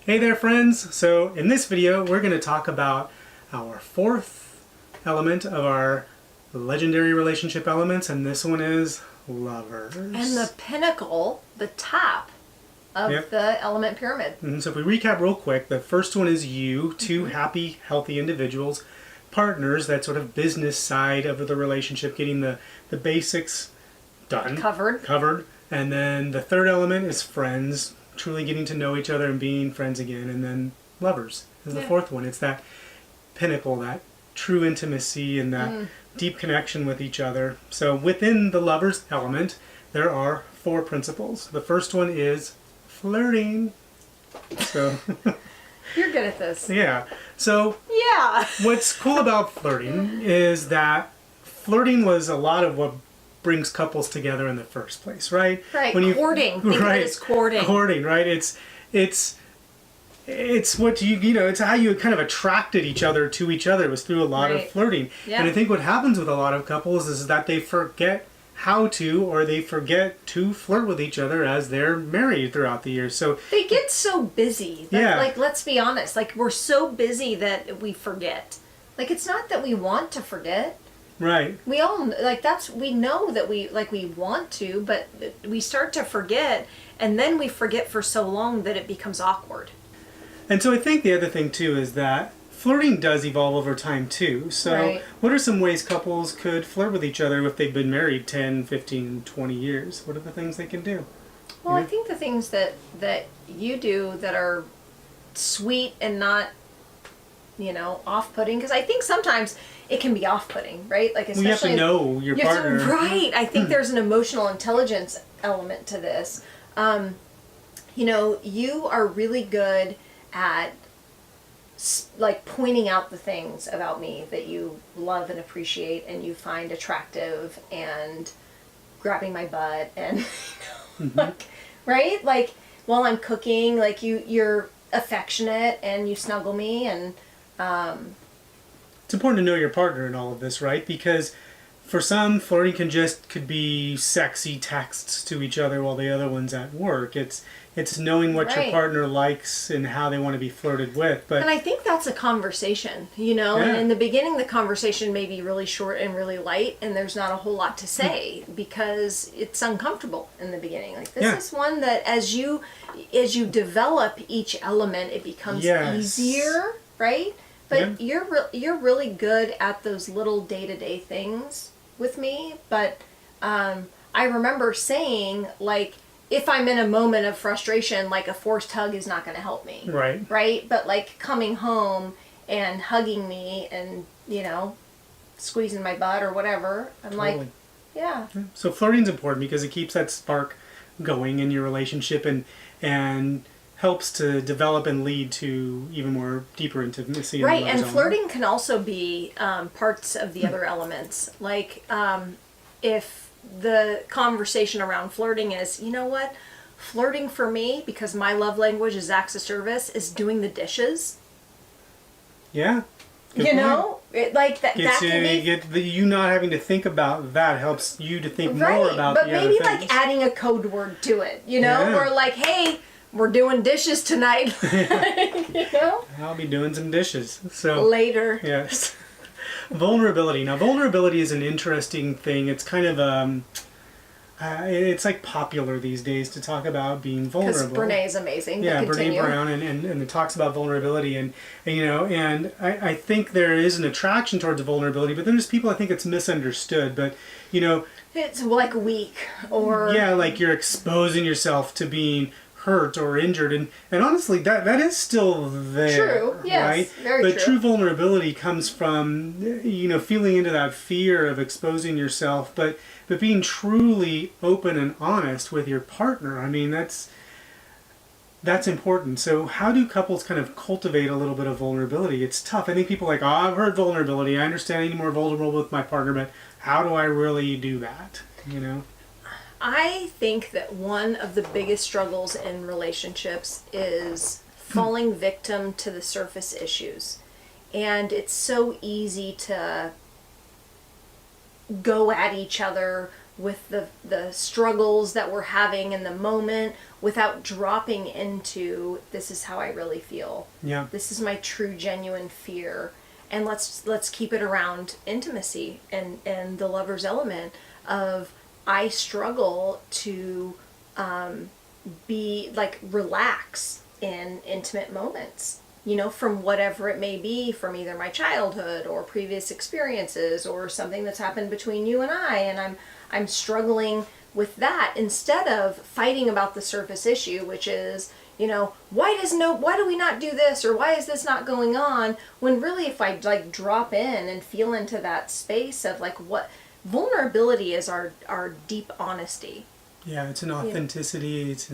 Hey there friends! So in this video we're going to talk about our fourth element of our legendary relationship elements, and this one is lovers. And the pinnacle, the top of the element pyramid. So if we recap real quick, the first one is you, two happy, healthy individuals, partners, that sort of business side of the relationship, getting the basics done. Covered. And then the third element is friends, truly getting to know each other and being friends again. And then lovers is the fourth one. It's that pinnacle, that true intimacy and that deep connection with each other. So within the lovers element, there are four principles. The first one is flirting. So You're good at this. yeah. So Yeah. what's cool about flirting is that flirting was a lot of what brings couples together in the first place, right? Right. Courting. Think of it as courting. Courting, right? It's what you know, it's how you kind of attracted each other to each other. It was through a lot of flirting. Yeah. And I think what happens with a lot of couples is that they forget how to, or they forget to flirt with each other as they're married throughout the years. So they get so busy. Yeah. Like, let's be honest. Like, we're so busy that we forget. Like, it's not that we want to forget. right. We all, like, we know that we want to, but we start to forget, and then we forget for so long that it becomes awkward. And so I think the other thing too is that flirting does evolve over time too. So what are some ways couples could flirt with each other if they've been married 10, 15, 20 years? What are the things they can do? Well, I think the things that you do that are sweet and not, off-putting, because I think sometimes it can be off-putting, right? Like, especially you have to know your partner. Right. I think there's an emotional intelligence element to this. You are really good at like pointing out the things about me that you love and appreciate and you find attractive, and grabbing my butt and like, right? Like, while I'm cooking, like you're affectionate and you snuggle me, and it's important to know your partner in all of this, right? Because for some, flirting could be sexy texts to each other while the other one's at work. It's knowing what your partner likes and how they want to be flirted with. And I think that's a conversation, and in the beginning the conversation may be really short and really light, and there's not a whole lot to say because it's uncomfortable in the beginning. Like, this is one that as you develop each element, it becomes easier, right? But you're really good at those little day-to-day things with me. But I remember saying, like, if I'm in a moment of frustration, like, a forced hug is not going to help me. Right. Right? But, like, coming home and hugging me and, squeezing my butt or whatever, I'm like, yeah. So flirting's important because it keeps that spark going in your relationship and helps to develop and lead to even more deeper intimacy. Right, and flirting can also be parts of the other elements. Like, if the conversation around flirting is, you know what, flirting for me, because my love language is acts of service, is doing the dishes. Yeah. Like that can be... you not having to think about that helps you to think more about but the maybe other things. Like adding a code word to it, or like, hey, we're doing dishes tonight. I'll be doing some dishes. So later. Yes. Vulnerability. Now, vulnerability is an interesting thing. It's kind of it's like popular these days to talk about being vulnerable. Because Brene is amazing. Yeah, Brene Brown, and it talks about vulnerability, and I think there is an attraction towards vulnerability, but then there's people I think it's misunderstood. But it's like weak, or like you're exposing yourself to being hurt or injured, and honestly that is still there. True. Yes. Right? Very but true vulnerability comes from feeling into that fear of exposing yourself, but being truly open and honest with your partner. I mean, that's important. So how do couples kind of cultivate a little bit of vulnerability? It's tough. I think people are like, I've heard vulnerability, I understand I need more vulnerable with my partner, but how do I really do that? I think that one of the biggest struggles in relationships is falling victim to the surface issues. And it's so easy to go at each other with the struggles that we're having in the moment without dropping into, this is how I really feel. Yeah. This is my true, genuine fear. And let's keep it around intimacy and the lover's element of, I struggle to be like, relax in intimate moments, from whatever it may be, from either my childhood or previous experiences or something that's happened between you and I, and I'm struggling with that instead of fighting about the surface issue, which is, why do we not do this, or why is this not going on, when really, if I like drop in and feel into that space of like, what vulnerability is, our deep honesty. Yeah, it's an authenticity. It's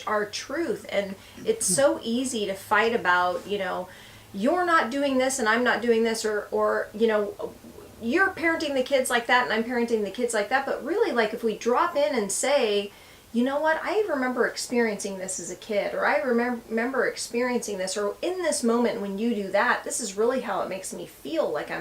our truth, and it's so easy to fight about, you're not doing this and I'm not doing this, or you're parenting the kids like that and I'm parenting the kids like that. But really, like, if we drop in and say, you know what, I remember experiencing this as a kid, or I remember experiencing this, or in this moment when you do that, this is really how it makes me feel. Like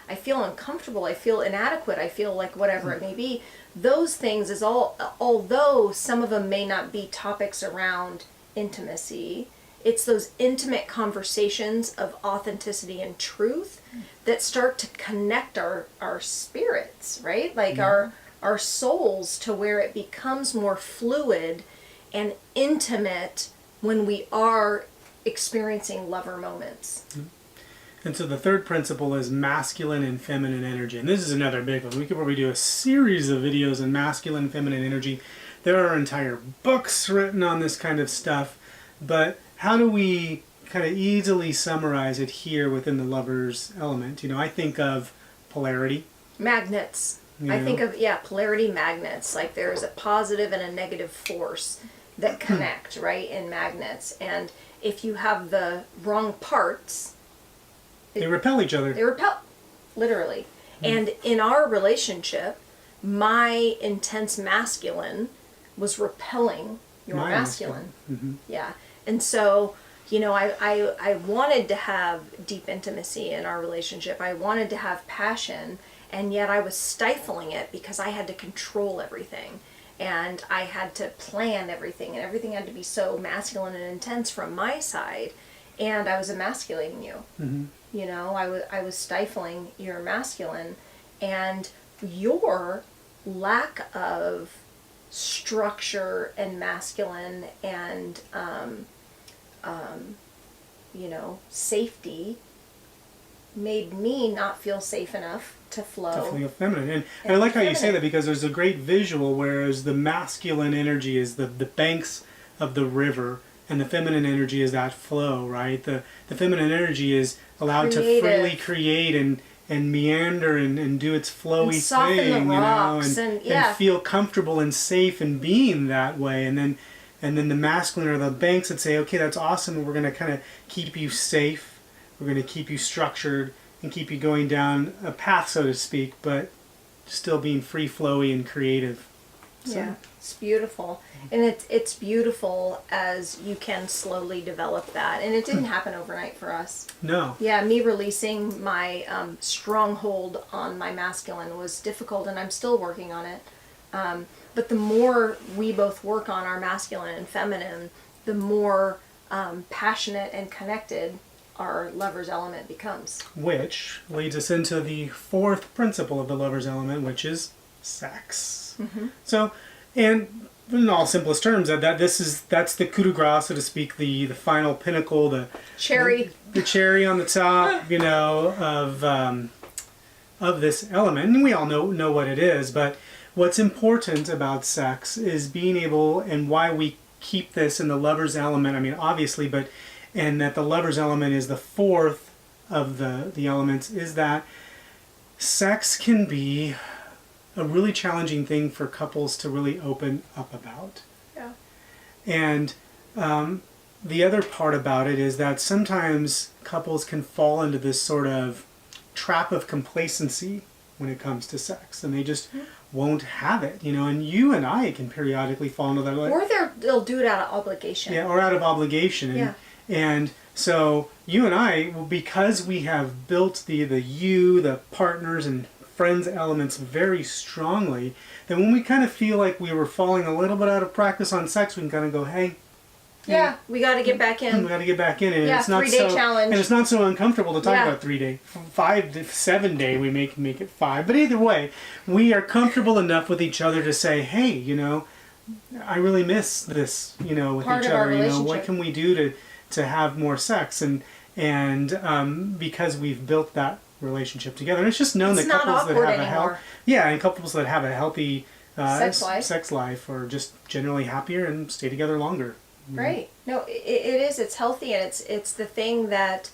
I feel uncomfortable, I feel inadequate, I feel like whatever it may be. Those things is although some of them may not be topics around intimacy, it's those intimate conversations of authenticity and truth that start to connect our spirits, right? Like our souls, to where it becomes more fluid and intimate when we are experiencing lover moments. And so the third principle is masculine and feminine energy. And this is another big one. We could probably do a series of videos on masculine and feminine energy. There are entire books written on this kind of stuff. But how do we kind of easily summarize it here within the lover's element? I think of polarity. Magnets. I think of, polarity magnets. Like, there's a positive and a negative force that connect, right, in magnets. And if you have the wrong parts, they repel each other. They repel, literally. And in our relationship, my intense masculine was repelling your masculine. Yeah. And so, I wanted to have deep intimacy in our relationship. I wanted to have passion, and yet I was stifling it because I had to control everything. And I had to plan everything, and everything had to be so masculine and intense from my side. And I was emasculating you. I was stifling your masculine, and your lack of structure and masculine and safety made me not feel safe enough to flow. To feel feminine. And I like how you say that, because there's a great visual, whereas the masculine energy is the banks of the river, and the feminine energy is that flow, right? The feminine energy is allowed to freely create and meander and do its flowy and soften thing, the rocks, and feel comfortable and safe in being that way. And then the masculine are the banks that say, okay, that's awesome. We're going to kind of keep you safe. We're going to keep you structured and keep you going down a path, so to speak, but still being free, flowy, and creative. So. Yeah, it's beautiful. And it's beautiful as you can slowly develop that. And it didn't happen overnight for us. No. Yeah, me releasing my stronghold on my masculine was difficult, and I'm still working on it. But the more we both work on our masculine and feminine, the more passionate and connected our lover's element becomes. Which leads us into the fourth principle of the lover's element, which is sex. So, and in all simplest terms, that's the coup de grace, so to speak, the final pinnacle, the cherry on the top, of this element. And we all know what it is, but what's important about sex is being able, and why we keep this in the lover's element, I mean, obviously, and that the lover's element is the fourth of the elements, is that sex can be a really challenging thing for couples to really open up about. Yeah. And the other part about it is that sometimes couples can fall into this sort of trap of complacency when it comes to sex, and they just won't have it, and you and I can periodically fall into that. Or they'll do it out of obligation. Yeah, or out of obligation. And so you and I, because we have built the partners and friends elements very strongly, then when we kind of feel like we were falling a little bit out of practice on sex, we can kind of go, hey, yeah, we got to get back in. We got to get back in, and yeah, it's not 3-day challenge. And it's not so uncomfortable to talk about 3 day, 5 to 7 day. We make it 5, but either way, we are comfortable enough with each other to say, hey, you know, I really miss this, you know, with each other. You know, what can we do to have more sex? And because we've built that relationship together, and it's just known that couples that have and couples that have a healthy sex life are just generally happier and stay together longer. Right. No, it is. It's healthy, and it's the thing that,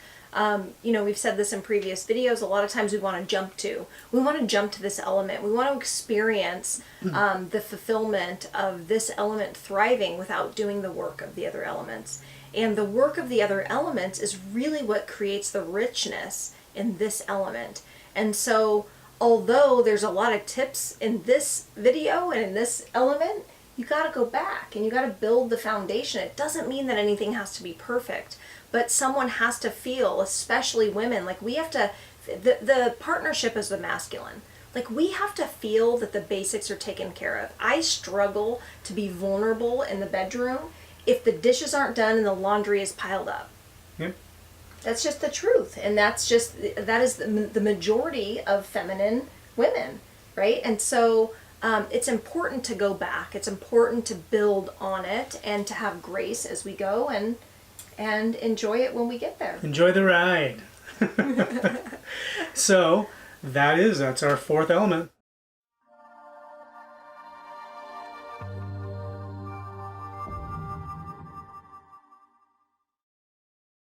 you know, we've said this in previous videos. A lot of times we want to jump to. We want to jump to this element. We want to experience the fulfillment of this element thriving without doing the work of the other elements. And the work of the other elements is really what creates the richness in this element. And so, although there's a lot of tips in this video and in this element, you got to go back and you got to build the foundation. It doesn't mean that anything has to be perfect, but someone has to feel, especially women, like we have to, the partnership is the masculine. Like we have to feel that the basics are taken care of. I struggle to be vulnerable in the bedroom if the dishes aren't done and the laundry is piled up. Yep. That's just the truth. And that is the majority of feminine women, right? And so it's important to go back. It's important to build on it and to have grace as we go and enjoy it when we get there. Enjoy the ride. So that's our fourth element.